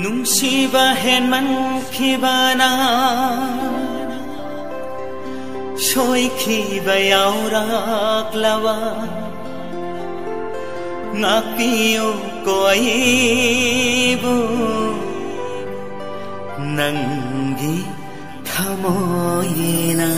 ꯅꯨꯡꯁꯤꯕ ꯍꯦꯟꯃꯟꯈꯤꯕꯅ ꯁꯣꯏꯈꯤꯕ ꯌꯥꯎꯔꯛꯂꯕ ꯉꯥꯛꯄꯤꯌꯨꯀꯣ ꯑꯩꯕꯨ ꯅꯪꯒꯤ ꯊꯃꯣꯏꯅ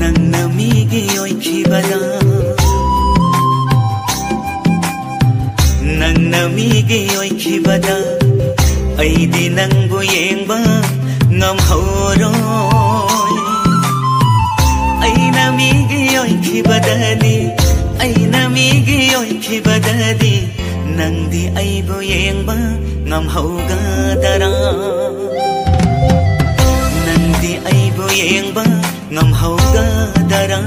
ꯅꯪꯅ ꯃꯤꯒꯤ ꯑꯣꯏꯈꯤꯕꯗ ꯅꯪꯅ ꯃꯤꯒꯤ ꯑꯣꯏꯈꯤꯕꯗ ꯑꯩꯗꯤ ꯅꯪꯕꯨ ꯌꯦꯡꯕ ꯉꯝꯍꯧꯔꯣꯏ ꯑꯩꯅ ꯃꯤꯒꯤ ꯑꯣꯏꯈꯤꯕꯗꯗꯤ ꯑꯩꯅ ꯃꯤꯒꯤ ꯑꯣꯏꯈꯤꯕꯗꯗꯤ ꯅꯪꯗꯤ ꯑꯩꯕꯨ ꯌꯦꯡꯕ ꯉꯝꯍꯧꯒꯗꯔꯥ ꯅꯪꯗꯤ ꯑꯩꯕꯨ ꯌꯦꯡꯕ ngamhaugadara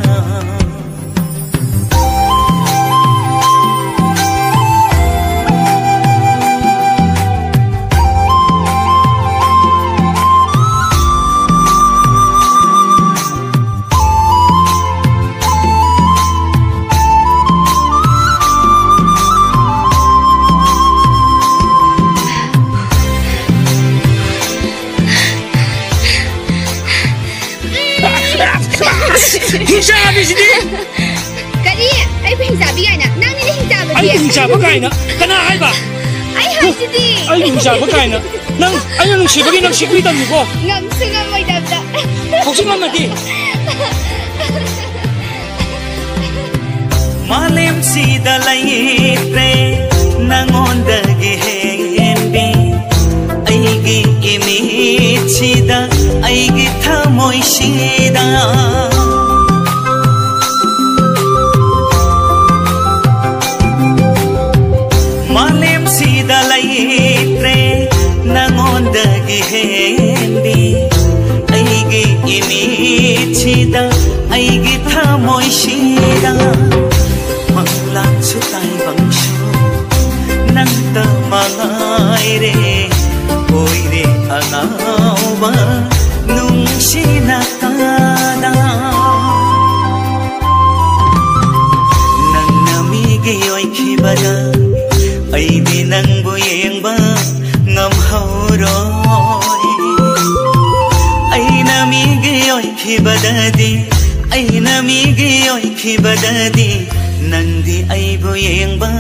हिंसाबीसिदी करी आई पे हिंसाबी गायना नंग नि हिंसाबी आई हिंसाबा गायना कना हाइबा आई हाइसिदी आई हिंसाबा गायना नंग आई नुंसिबगी नंग सिक्री तन्नुको ngam sunga moi dabda हौसिक नमदी मालेम सीदा लैत्रे नंगोंदगी हेंबी अइगी इमेज सीदा अइगी थमोय सीदा मालेम सीदा लैत्रे नंगोंदगी हेंबी अइगी इमेज सीदा अइगी थमोय सीदा Manglang tay bang shu nang ta mangai re oi re angaw ba nung sinakada nang namigi oi khibada ai di nang bu yeng ba ngam hauroi ai namigi oi khibada di ai namigi oi khibada di नंदी अइबु येंबा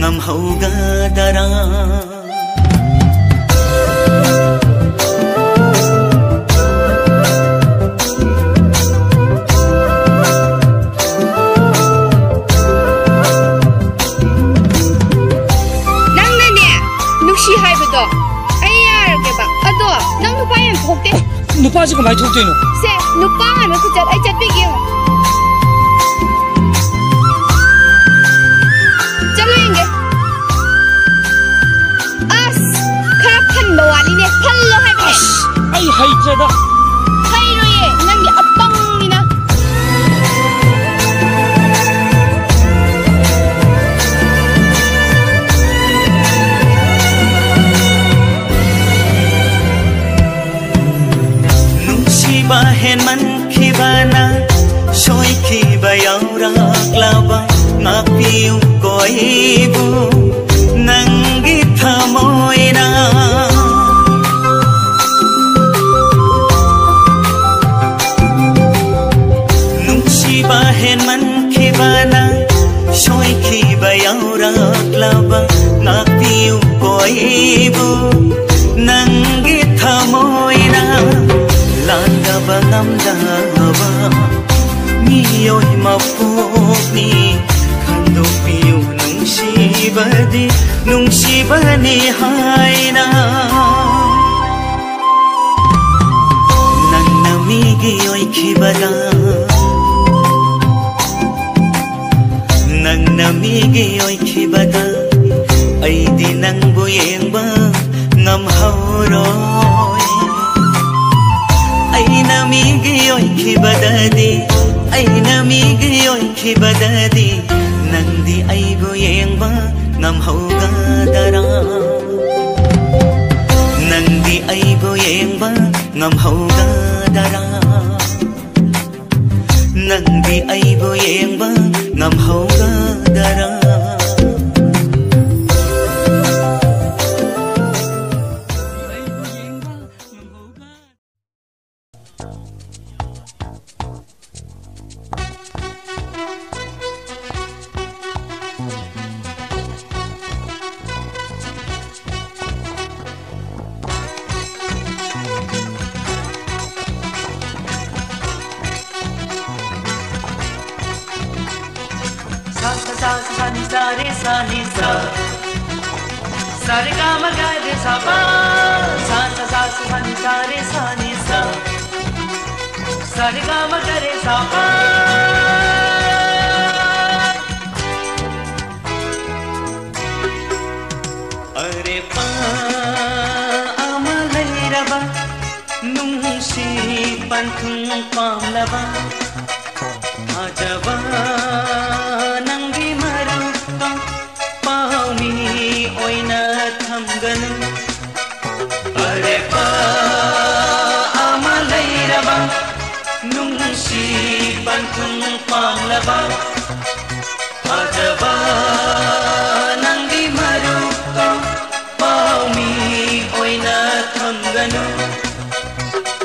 ngamhaugadara nangna ne nuksi haibado ai yarge ba ado nang nupa yam thokte nupa ji kamai thokteino se nupa ha me khujat ai chatpege आई हाइजदा हाइरोये नंगी अप्पंगिना नुंसिबा हेनमनखिबाना सोइखिबा यावराक्लाबा ngakpiyuko aibu nanggi thamoyna Henmankibana soikhiba yauraklaba ngakpiyuko aibu nanggi thamoyna landaba ngamdaba miyoi mapokni khandopiyu nungsibani haina nangna migi oikhibada nangna migi oikhibada aidi nangbu yengba ngamhauroi aina migi oikhibadadi aina migi oikhibadadi Nangdi aibu yengba ngamhaugadara Nangdi aibu yengba ngamhaugadara Nangdi aibu yengba ngamhaugadara Are pa amalairaba nungsi panthung pamlaba ajaba nanggi marukta pauni oina thamganu Are pa amalairaba nungsi panthung pamlaba ajaba nanggi marukta pauni oina thamganu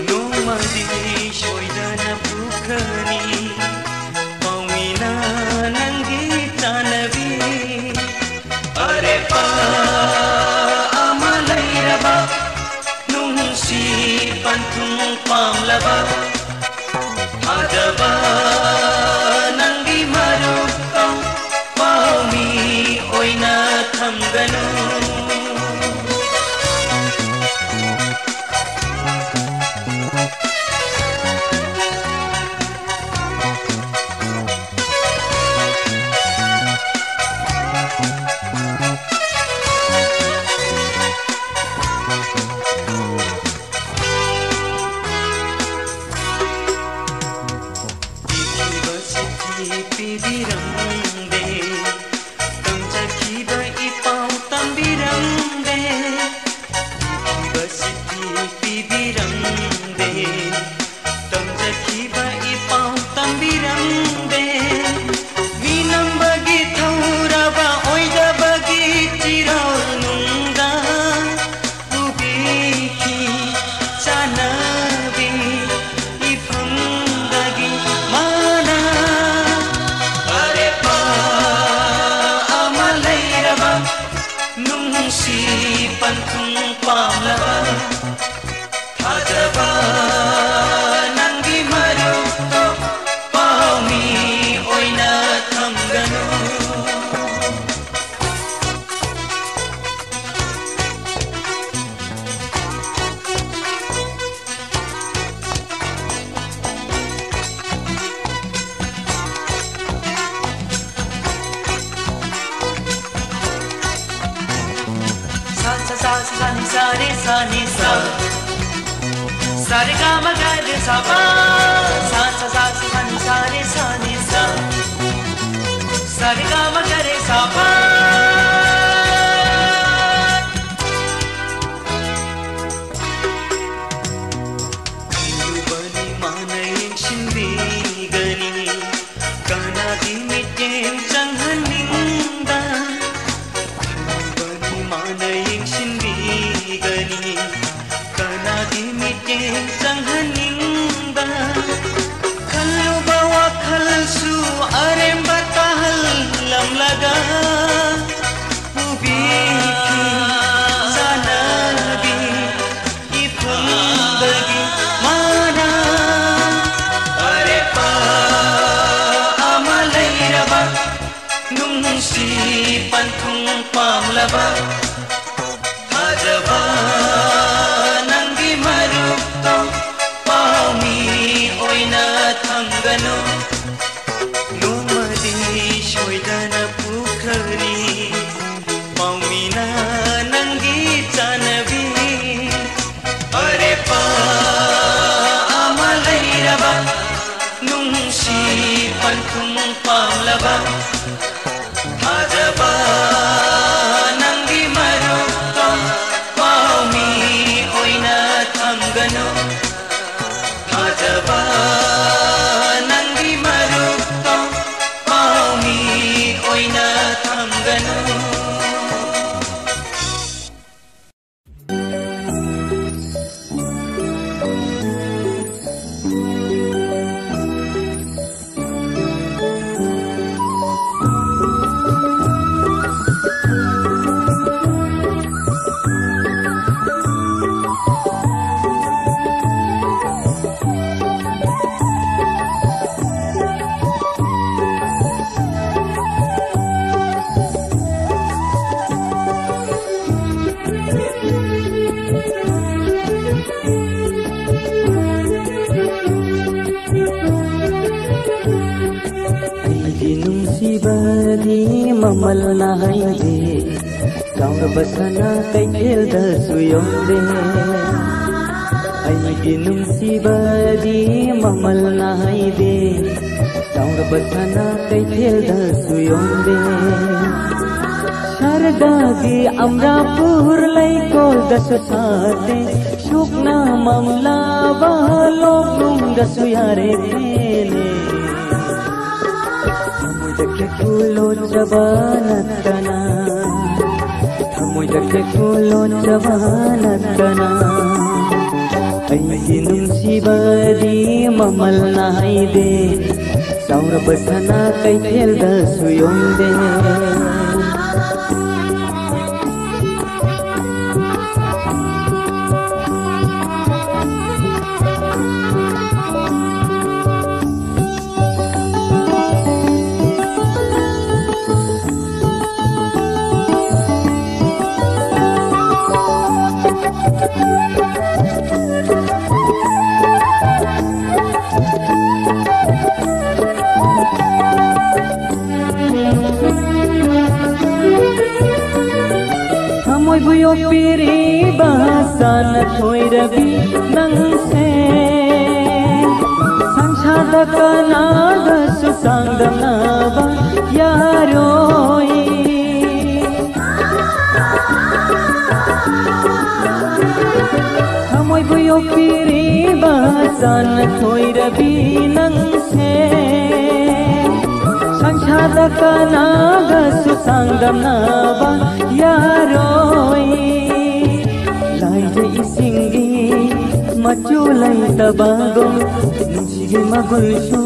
nomadi shoidana bukhani paumina nangi tanavi are pa amalairaba nungsi panthung pamlaba ajaba nangi marukta pauni oina thamganu ममल नाहाइदे चाउर बसना कैथेलदसु यौदे अइगी नुंसिबदी ममल नाहाइदे चाउर बसना कैथेलदसु यौदे शारदागी अमरापुर लैकोल दसु साथे शुकना ममला बहलोक दसु यारे तेले मुझके कुलो चबानतना मुझके कुलो चबानतना अइगी नुंसिबदी ममल नाहाइदे चाउर बसना कैथेलदसु यौदे बुयो पीरी bahasa na thoi rabi nang se sanchada kana dasu sangdam na ba yaroi hamoi buyo piri bahasa na thoi rabi nang se sanchada kana dasu sangdam na ba yaroi laije isingi machulai tabagom nunchigi magulshu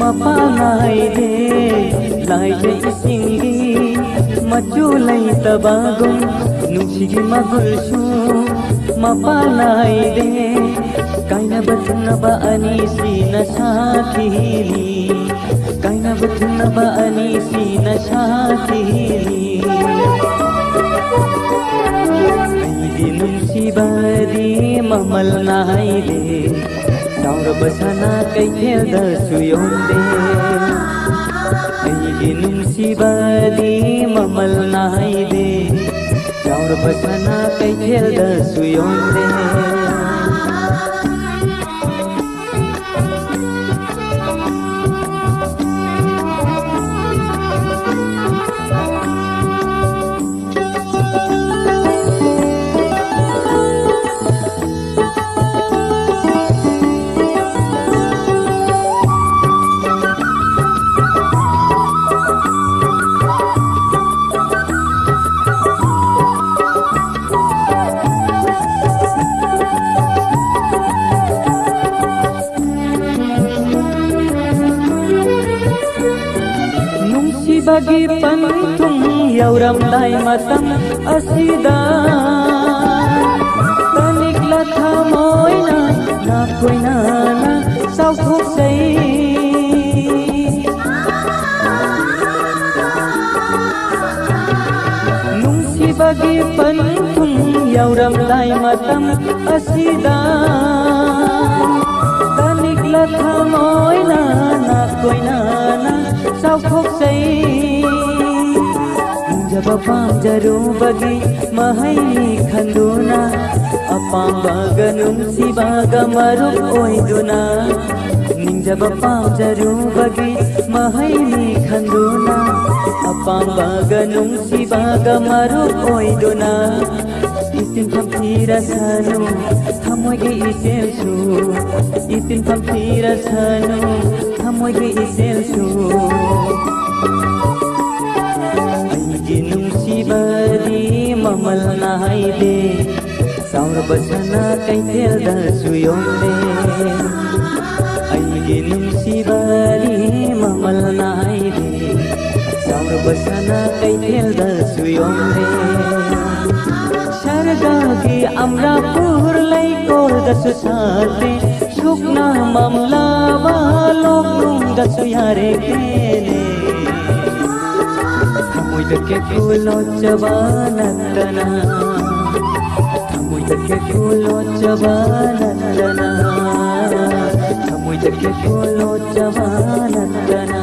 mapangai de laije isingi machulai tabagom nunchigi magulshu mapangai de kaina batna ba anisi na sathili kaina batna ba anisi na sathili नुंसिबदी ममल नाहाइदे चाउर बसना कैथेलदसु यौदे अइगी नुंसिबदी ममल नाहाइदे चाउर बसना कैथेलदसु यौदे bagi pantung yauram lai matam asida tanikla thamoina na koina na sau khok sei nungsi bagi pantung yauram lai matam asida tanikla thamoina na koina na sau khok sei जब palm जरू बगी महैनी खंदुना अपाम बगनुम सिबाग मरुक ओइदुना निंग जब palm जरू बगी महैनी खंदुना अपाम बगनुम सिबाग मरुक ओइदुना इतिन फमतीरा सनु थमोगे इसेलसु इतिन फमतीरा सनु थमोगे इसेलसु नुंसिबदी ममल नाहाइदे चाउर बसना कैथेलदसु यौदे अइगी नुंसिबदी ममल नाहाइदे चाउर बसना कैथेलदसु यौदे शारदागी अमरापुर लैकोल दसु साथे शुकना ममला बालोक दसु यारे तेले मुझके कुलो चबानतना मुझके कुलो चबानतना मुझके कुलो चबानतना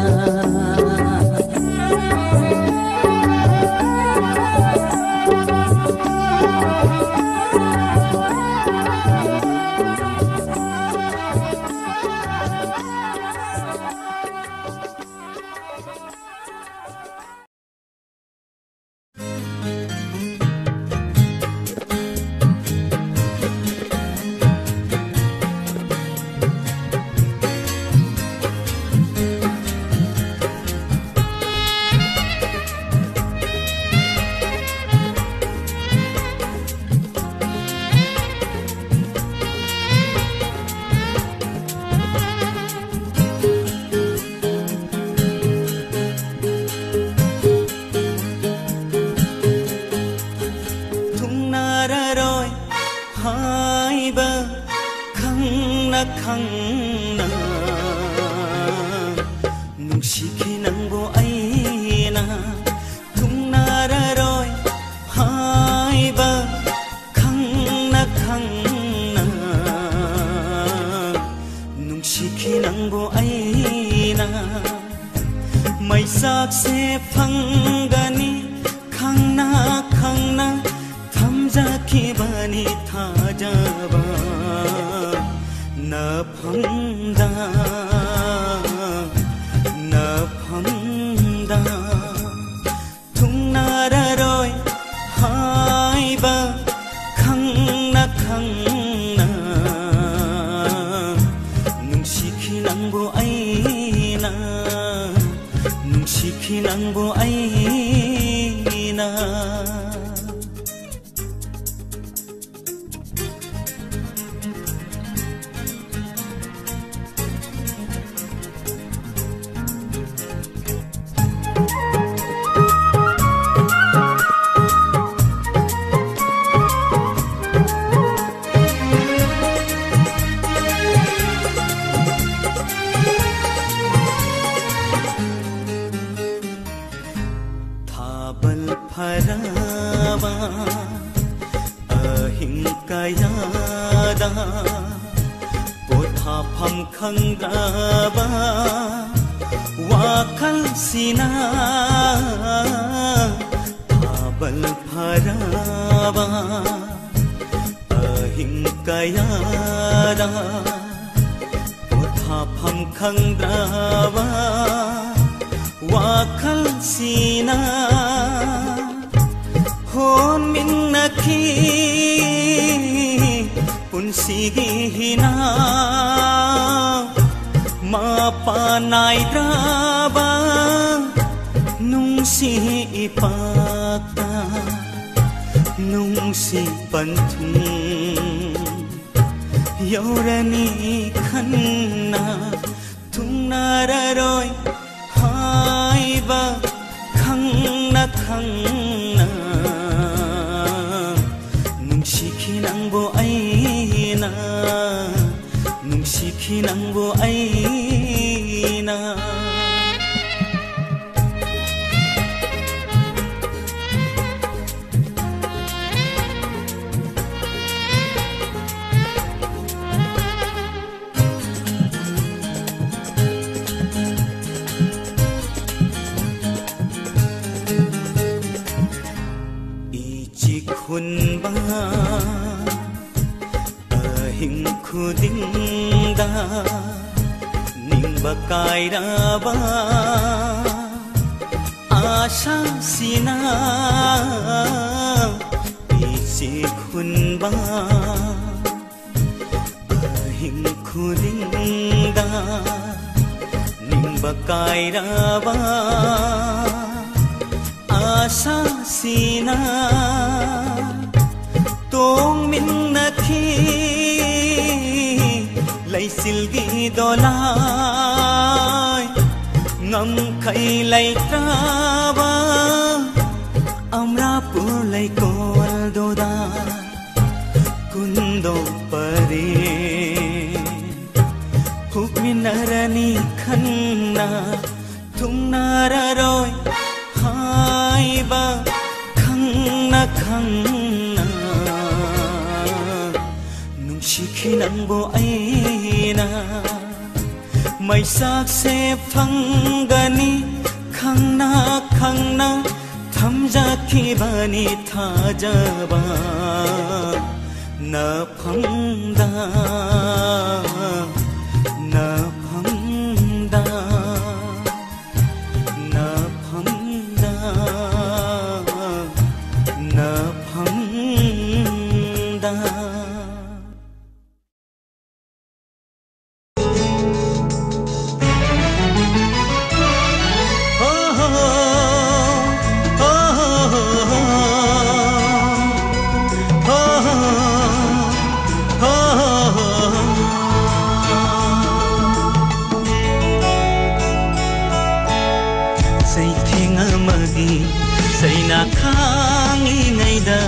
Saina khangingayda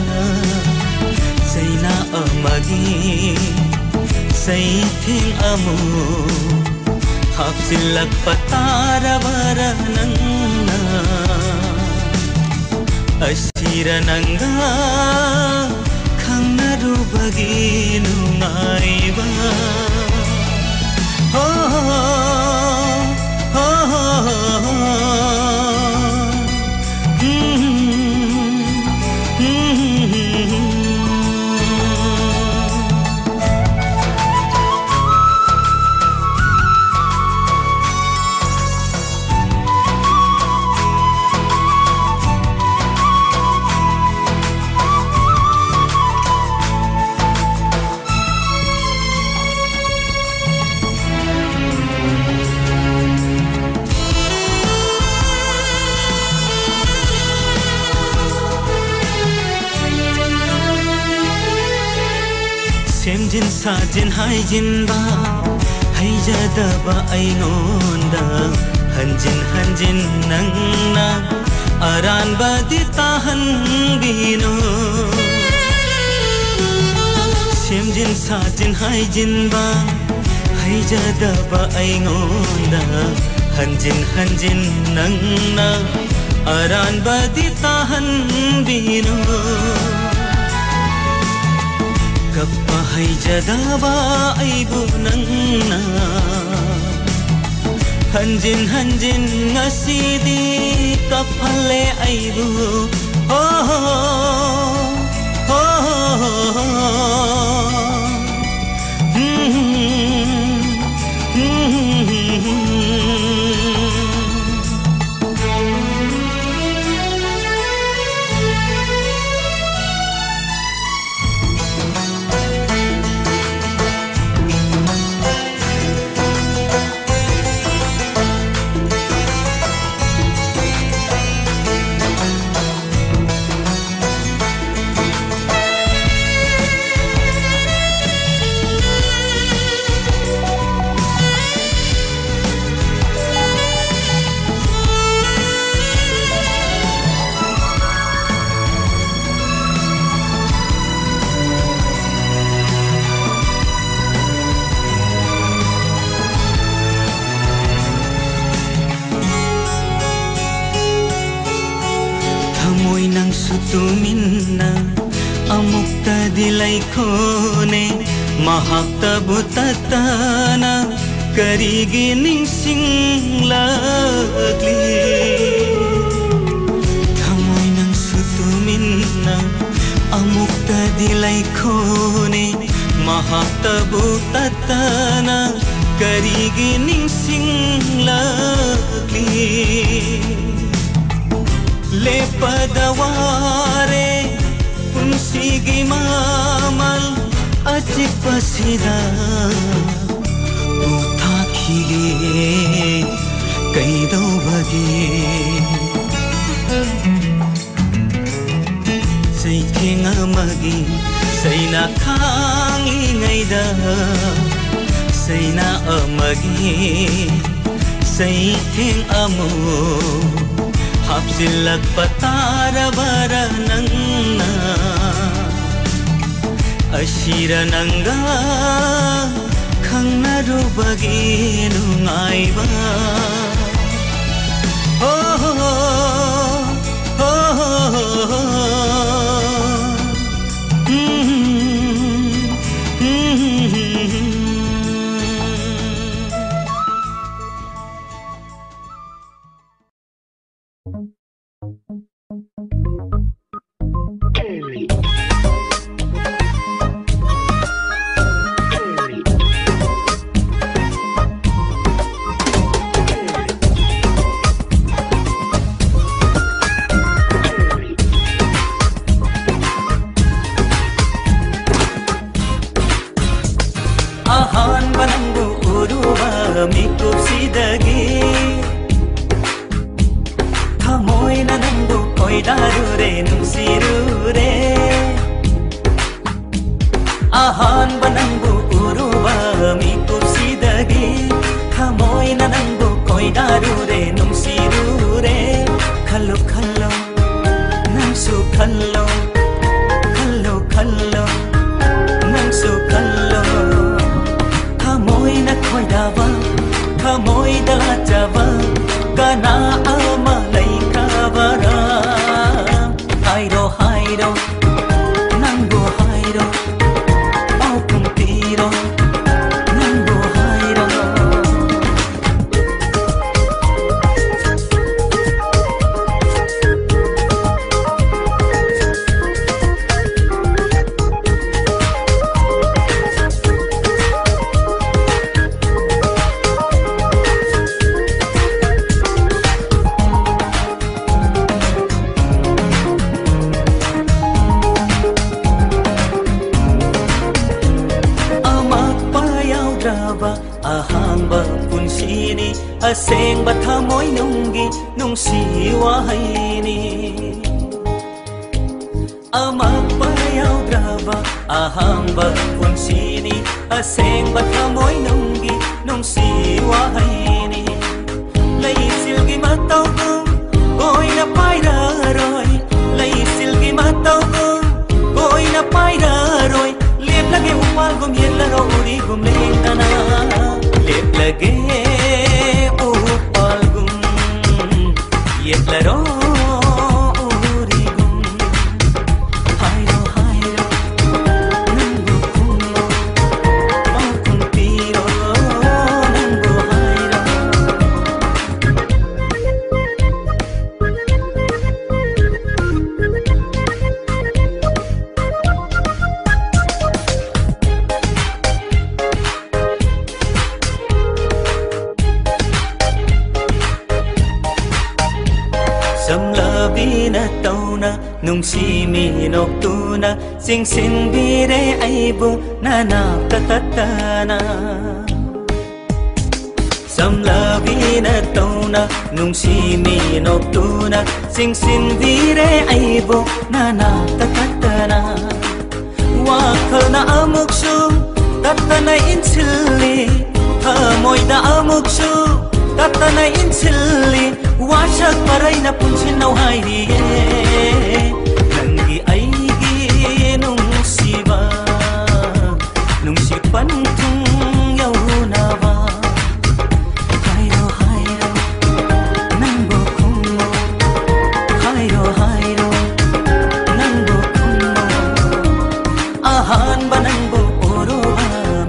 Saina amagi Saithing amu Hapsilak patarabara nangna Asira nangga Khangnarubagi nungaiba Semjin sajin haijin ba haijada ba aingonda hanjin hanjin nangna aran ba ditahan bino Semjin sajin haijin ba haijada ba aingonda hanjin hanjin nangna aran ba ditahan bino Kapahai jadaba aibu nangna Hanjin hanjin ngasidi kapale aibu Oh oh Sutuminna amukta dilai khone mahakta butatana karigi ningsing lagli thamoy nang sutuminna amukta dilai khone mahakta butatana karigi ningsing lagli Lepadaware punsigi mamal ajik pasida utakhige kaido bagi Saiking amagi saina khangingayda saina amagi saiting amu Hapsilak patarabara nangna Asira nangga Khangnarubagi nungaiba Oh oh oh ꯑꯁꯦꯡꯕ ꯊꯃꯣꯏ ꯅꯨꯡꯒꯤ ꯅꯨꯡꯁꯤ ꯋꯥꯍꯩꯅꯤ ꯑꯃꯛꯄ ꯌꯥꯎꯗ꯭ꯔꯕ ꯑꯍꯥꯡꯕ ꯄꯨꯟꯁꯤꯅꯤ ꯑꯁꯦꯡꯕ ꯊꯃꯣꯏ ꯅꯨꯡꯒꯤ ꯅꯨꯡꯁꯤ ꯋꯥꯍꯩꯅꯤ ꯂꯩꯆꯤꯜꯒꯤ ꯃꯇꯧꯒꯨꯝ ꯀꯣꯏꯅ ꯄꯥꯏꯔꯔꯣꯏ ꯂꯩꯆꯤꯜꯒꯤ ꯃꯇꯧꯒꯨꯝ ꯀꯣꯏꯅ ꯄꯥꯏꯔꯔꯣꯏ ꯂꯦꯞꯂꯒꯦ ꯎꯄꯥꯜꯒꯨꯝ ꯌꯦꯠꯂꯔꯣ 우리ꯒꯨꯝ ꯂꯦꯡꯗꯅ ꯂꯦꯞꯂꯒꯦ ꯎꯄꯥꯜꯒꯨꯝ ꯌꯦꯠꯂꯔꯣ Samlabina tauna nungsi minokuna singsinbire aibu nanaptatana Samlabina tauna nungsi minokuna singsinbire aibu nanaptatana Wakhalna amuksu tatana insilli thamoida amuksu tatana insilli Wasak paray na punsin na uhayriye Nanggi aigi nungsiba Nungsipan tung yaw na ba Hayro hayro nang bukong mo Hayro hayro nang bukong mo Ahan ba nang bukoro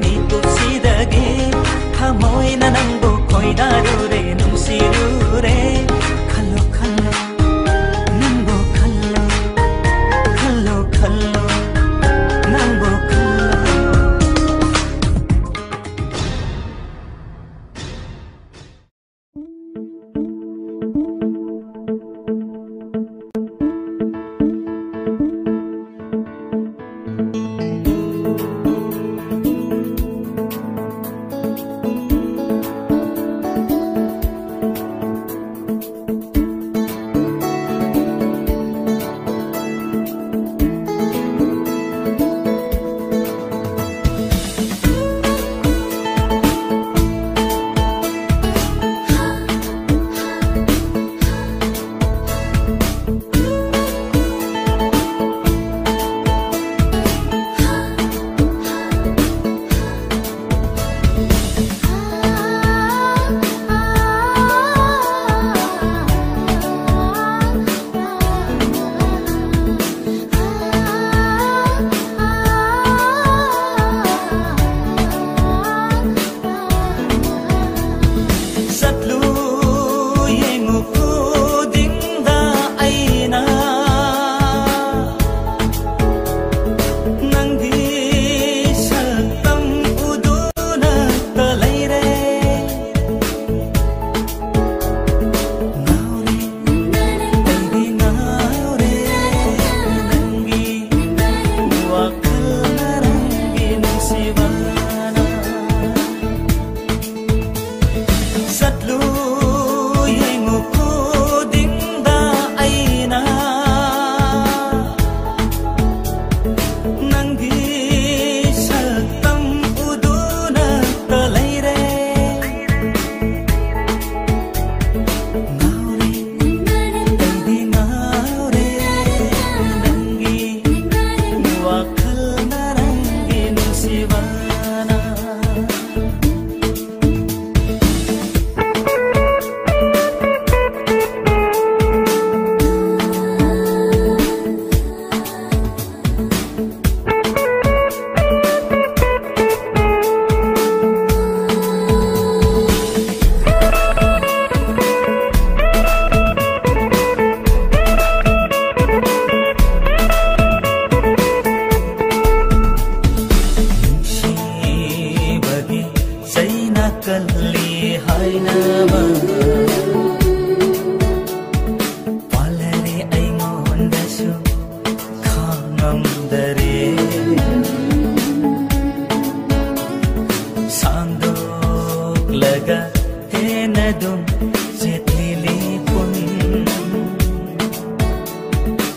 Mitut sidagi Hamoy na nang bukoy darure nungsiru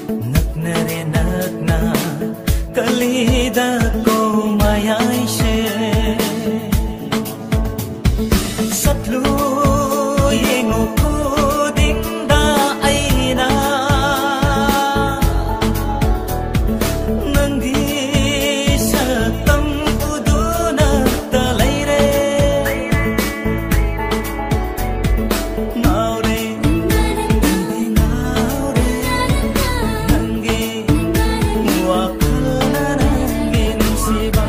नक्नरे नक्ना कलीदा को मायाइशे सत्लू येंगो को दिंदा आईना नंगी सतम उदुना तलैरे नाउरे नाउरे नंगी वाखलना नंगी निसिबा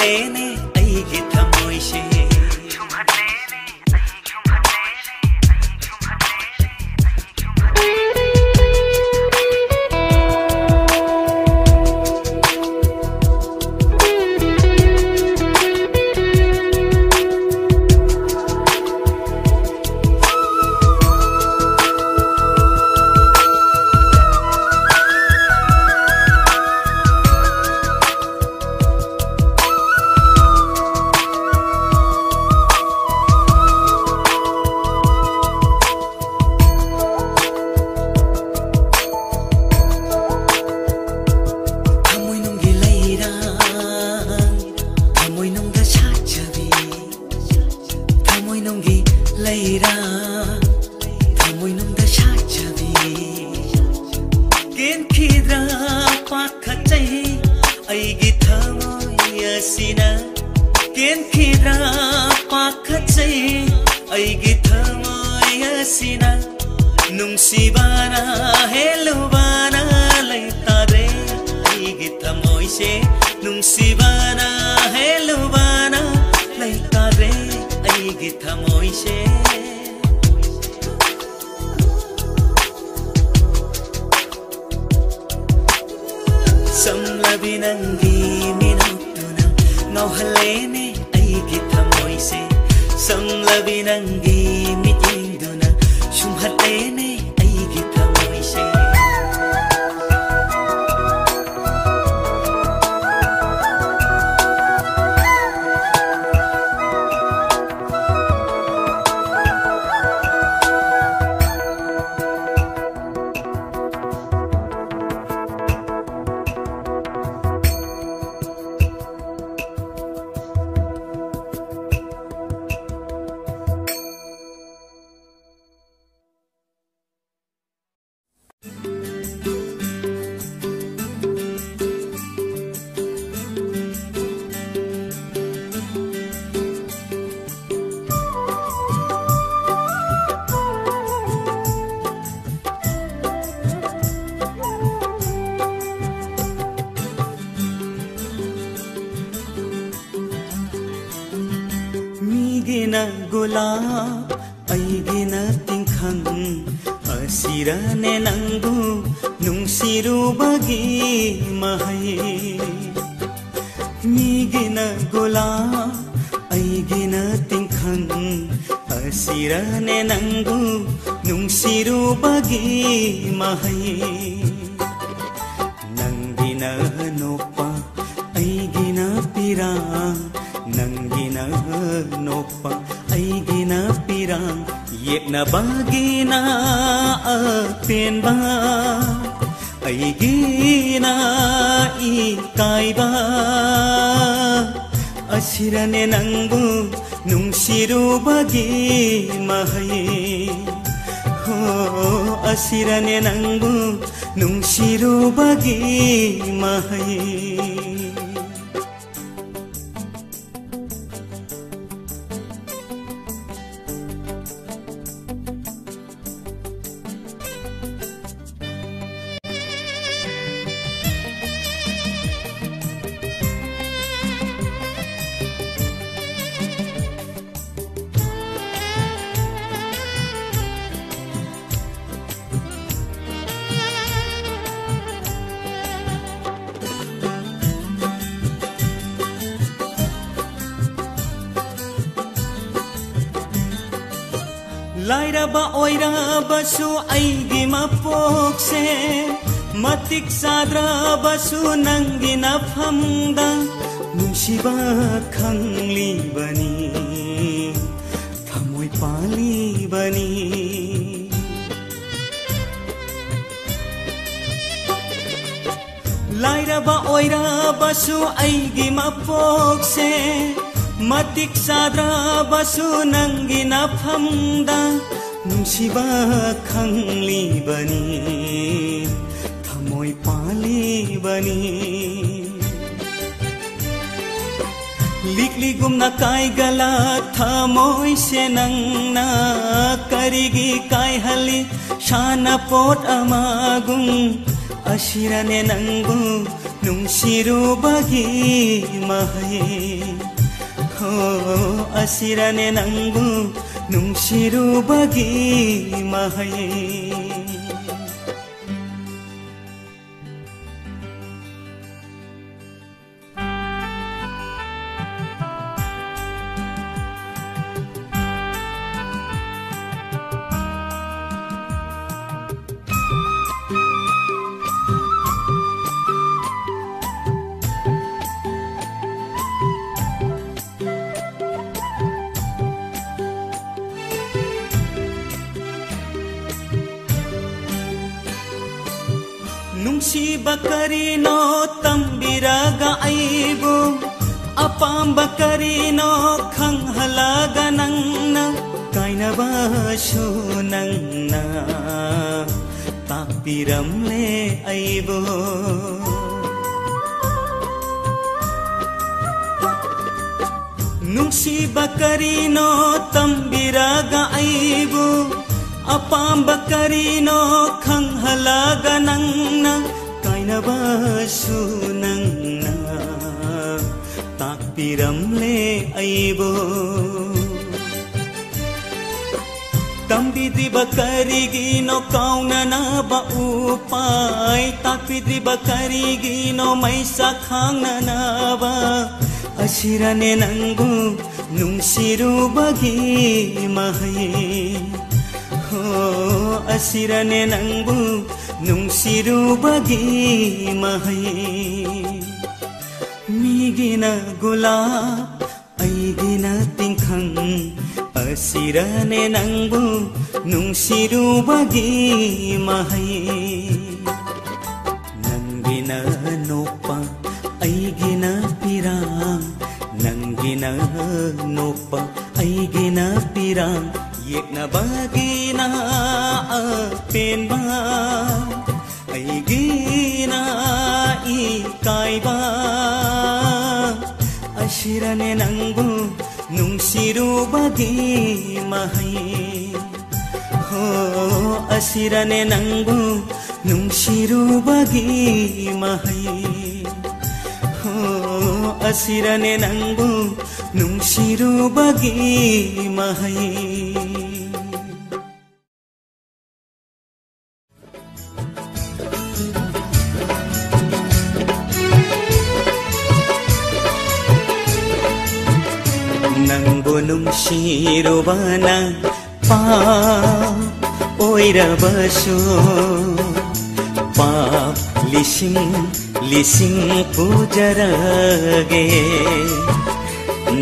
ꯁꯨꯝꯍꯠꯂꯦꯅꯦ ꯑꯩꯒꯤ ꯊꯃꯣꯏꯁꯦ Asirane nangu nungsirubagi mahai Lairaba oirabasu aigi mapokse matik sadrabasu nangi nafhamda nungsiba khangli bani thamoi pali bani Lairaba oirabasu aigi mapokse Matik sadra basu nangi nafhamda nungsiba khangli bani thamoi pali bani likli gumna kai gala thamoi se nangna karigi kai hali shana pot amagum ashirane nangu ನುಂಸಿರುಬಗಿ ಮಹಯೇ ಹೋ ಅಸಿರನೆ ನಂಗು ನುಂಸಿರುಬಗಿ ಮಹಯೇ Nungsiba karino tambiraga aibu apamba karino khanghalaga nangna kaina basu nangna tapiramle aibu Nungsiba karino tambiraga aibu apamba karino khanghalaga nangna kaina basu nangna takpiramle aibo tambidriba karigino kauna na ba upai takpidriba karigino maisa khangna na ba asirane nangu nungsirubagi mahaye asirane nangu nungsirubagi mahaye migina gulab aigina tingkhang asirane nangu nungsirubagi mahaye nangina nopa aigina pirang nangina nopa aigina pirang yekna bagina penba aigina ikaiba asirane nangu nungsirubagi mahaye ho asirane nangu nungsirubagi mahaye ho asirane nangu nungsirubagi mahaye Nangbu nungsirubana pa oirabasu pa lising pujarage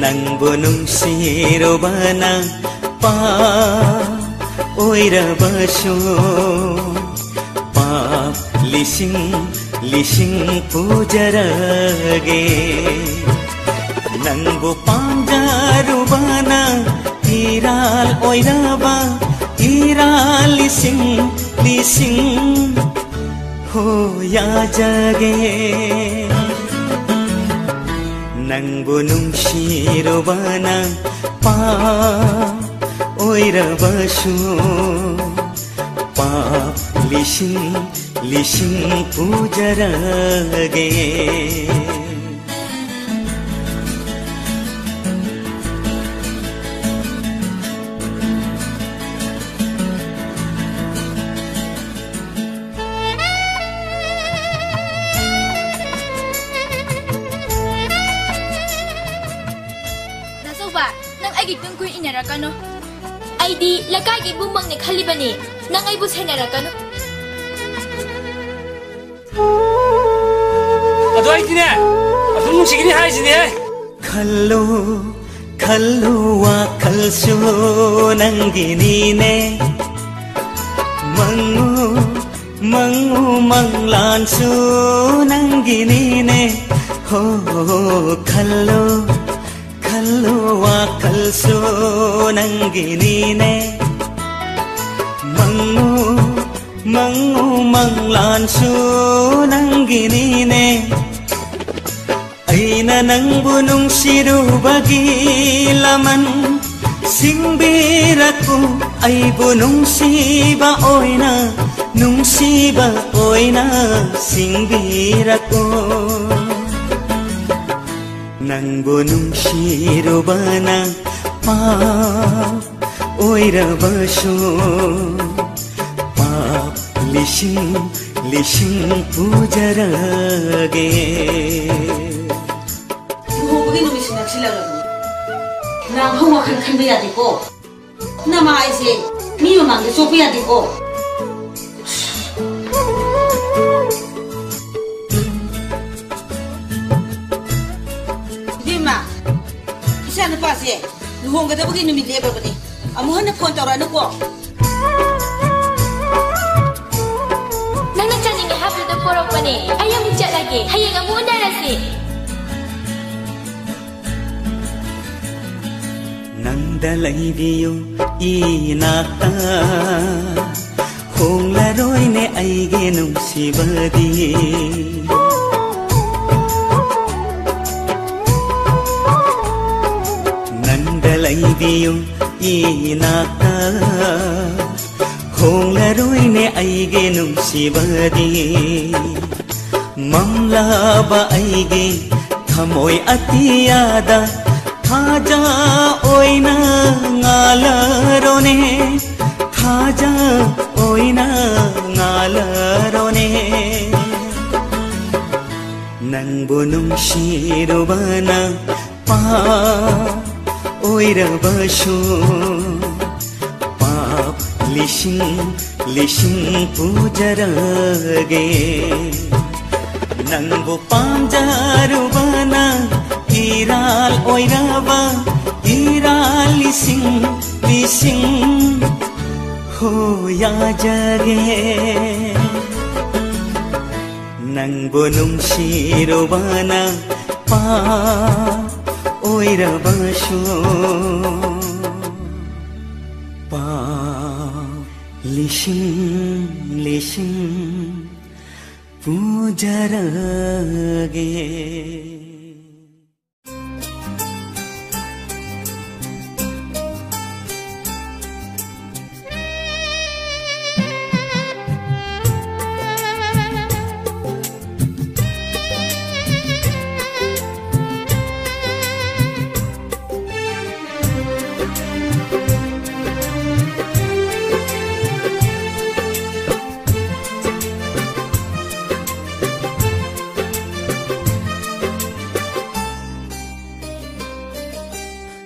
Nangbu nungsirubana pa oirabasu pa lising pujarage Nangbu panjarubana iral oiraba iral lising ho ya jage Nangbu nungsirubana pa oirabasu pa lising pujarage Kano ID lakai gi bumbang ne khalibani nang ai bu senara kano ado ai dine adu nungsigini haisine khallo khallo wa khalsu nangini ne mangu manglansu nangini ne ho khallo wa kalso nangini ne mangu manglansu nangini ne aina nangbu nungsirubagi laman singbiraku aibu nungsiba oina singbiraku Nangbu nungshirubana paap oirabashu paap lishing pujarage Buhugi numisina silagaru Nang hawa kan biyadiko Nama aise miyo mangge sopiyadiko Isa na pasi luhong gada begini numit lebar bani amuhan na phone tawra na ko Nang nagchatting nga haplo da porok bani ayam chat lagi hayang amuhan na rasi Nandalaiviyo inata hong laroy ne aige nungsibadi Nandalaiviyo inata hong laroy ne aige nungsibadi mamlaba aige thamoy atiyada Khaja oina ngalarone Khaja oina ngalarone Nangbu nungshirubana pa oirabashu paap lishing pujarage Nangbu pamjarubana Iral oiraba iral lising hoya jage Nangbu nungshirubana pa oirabashu pa lishing pujarage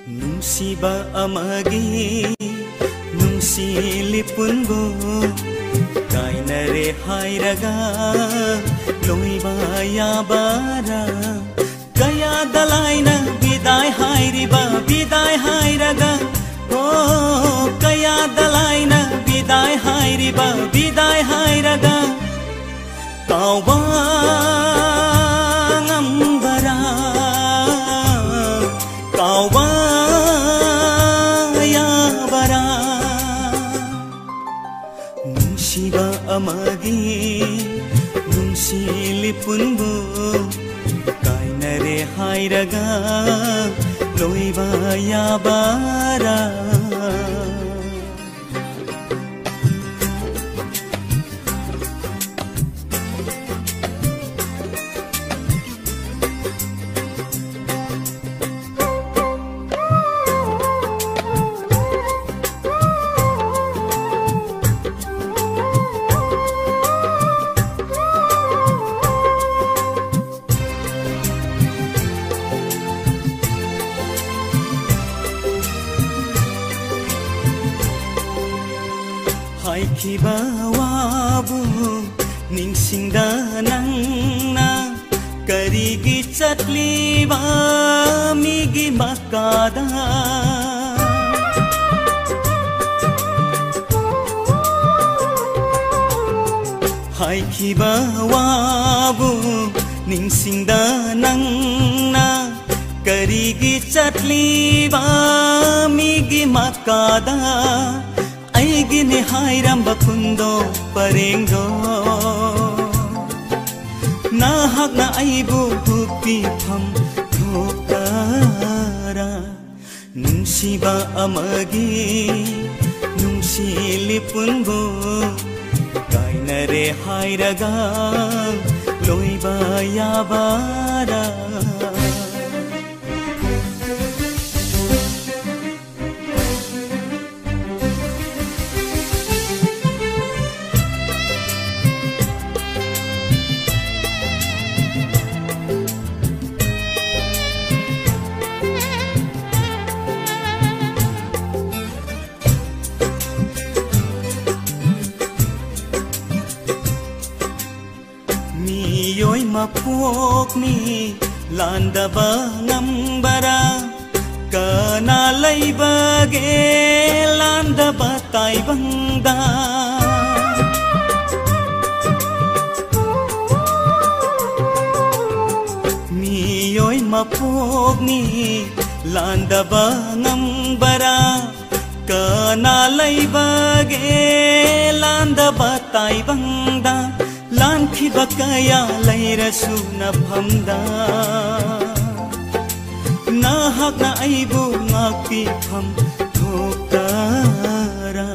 Nungsiba amagi nungsilipunggo kainare hairaga loiba yabara kaya dalaina bidai hairaga oh kaya dalaina bidai hairaga kawang ambara Nungsiba amagi nungsilipungbo kainare hairaga loiba yabara Haikiba wabu ningsingda nangna karigi chatliba migi makada Haikiba wabu ningsingda nangna karigi chatliba migi makada Aigine hairamba kundo parengdo Nahak na aibu hupi tham thokara Nungsiba amagi nungsilipungbo Kainare hairaga loiba yabara mapokni landaba ngambara kana laibage landaba taibangda miyoi mapokni landaba ngambara kana laibage landaba taibangda लांखिबा कया लैरसु नफमदा नाहकना आइबु ngaक्पिफम थोक्तारा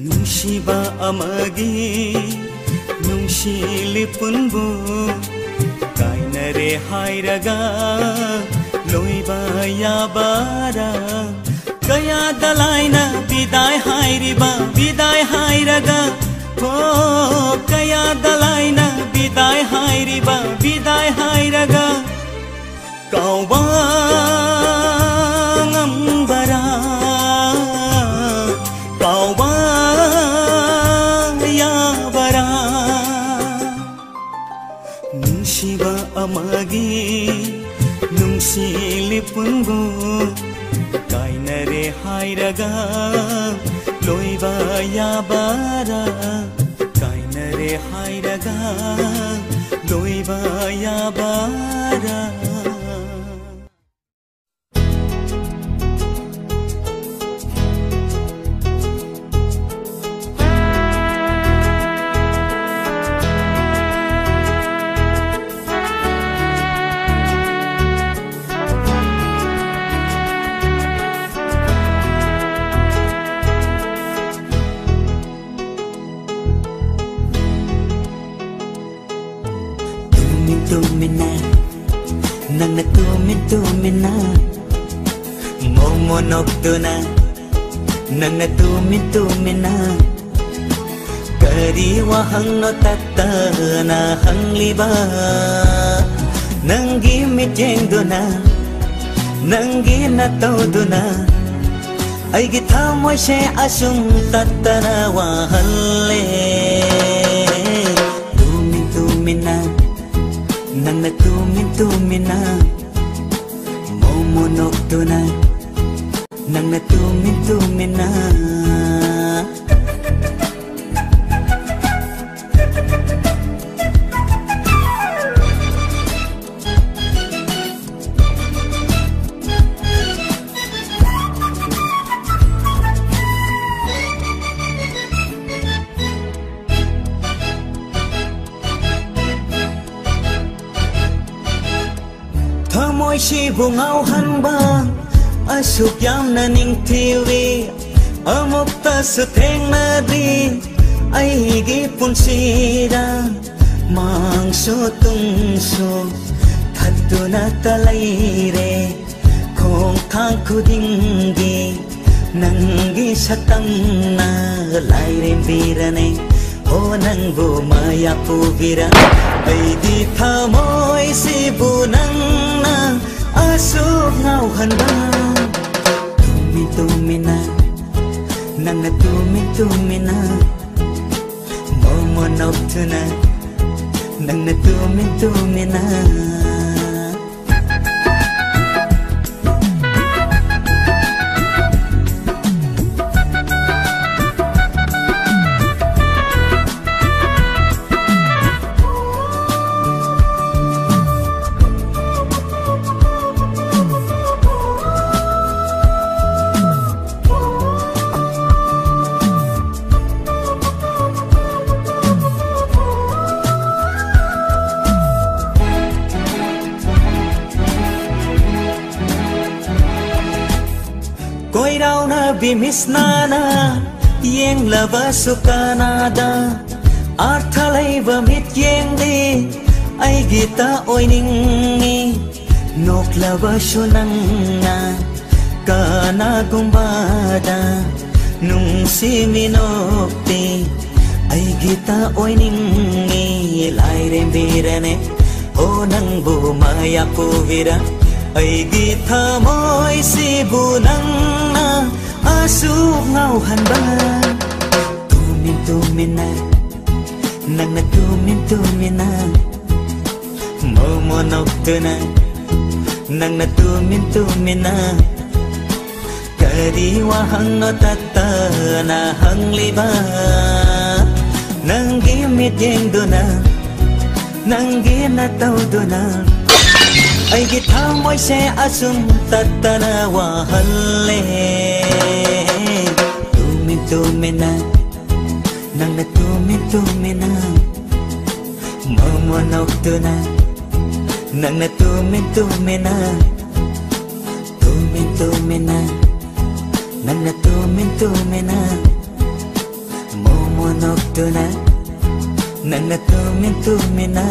नुंसिबा अमगी नुंसिलिपुनबु काइनरे हाइरगा लोइबा याबारा कया दलाइना बिदाय हाइरिबा बिदाय हाइरगा Oh, kaya dalaina biday hairiba biday hairaga kau bang ambara kau bang yabara nungsiba amagi nungsilipungbu kainare hairaga loiba yabara kainare hairaga loiba yabara nang natumina momonok tuna nang natumina kariwa hang no tatana hang liba nang gimijeng duna nang ginato duna ay githamoy se asum tatana wahalle tumina nang natumina momonok tuna nang natumina Sibu ngau hanba asuk yam na ning thiwi amuk ta suteng na di ai gi punsira mang so tung so thatu na talai re khong thang khuding gi nang gi satang na lai re birane o nang bu maya pu vira ai di thamoi sibu nang na asuk ngau hanba tumina nang natumina momonok tuna nang natumina bimisnana yeng lava sukanada arthalai va mit yeng di ai gita oiningi nok lava shunanga kana gumbada nung si minokti ai gita oiningi lai rembirane o nang bu maya puvira ai gita moi si bunang na asuk ngau hanba tumina nang natumina Momonokduna nang natumin-tumina Kariwa hang no tata na hang liba Nang gimit yang duna Nang ginataw duna Ay gitamoy se asum tata na wahale Tumin-tumina nang natumin-tumina Momonokduna nang natumin-tumina Tumin-tumina nang natumin-tumina Momonokduna nang natumin-tumina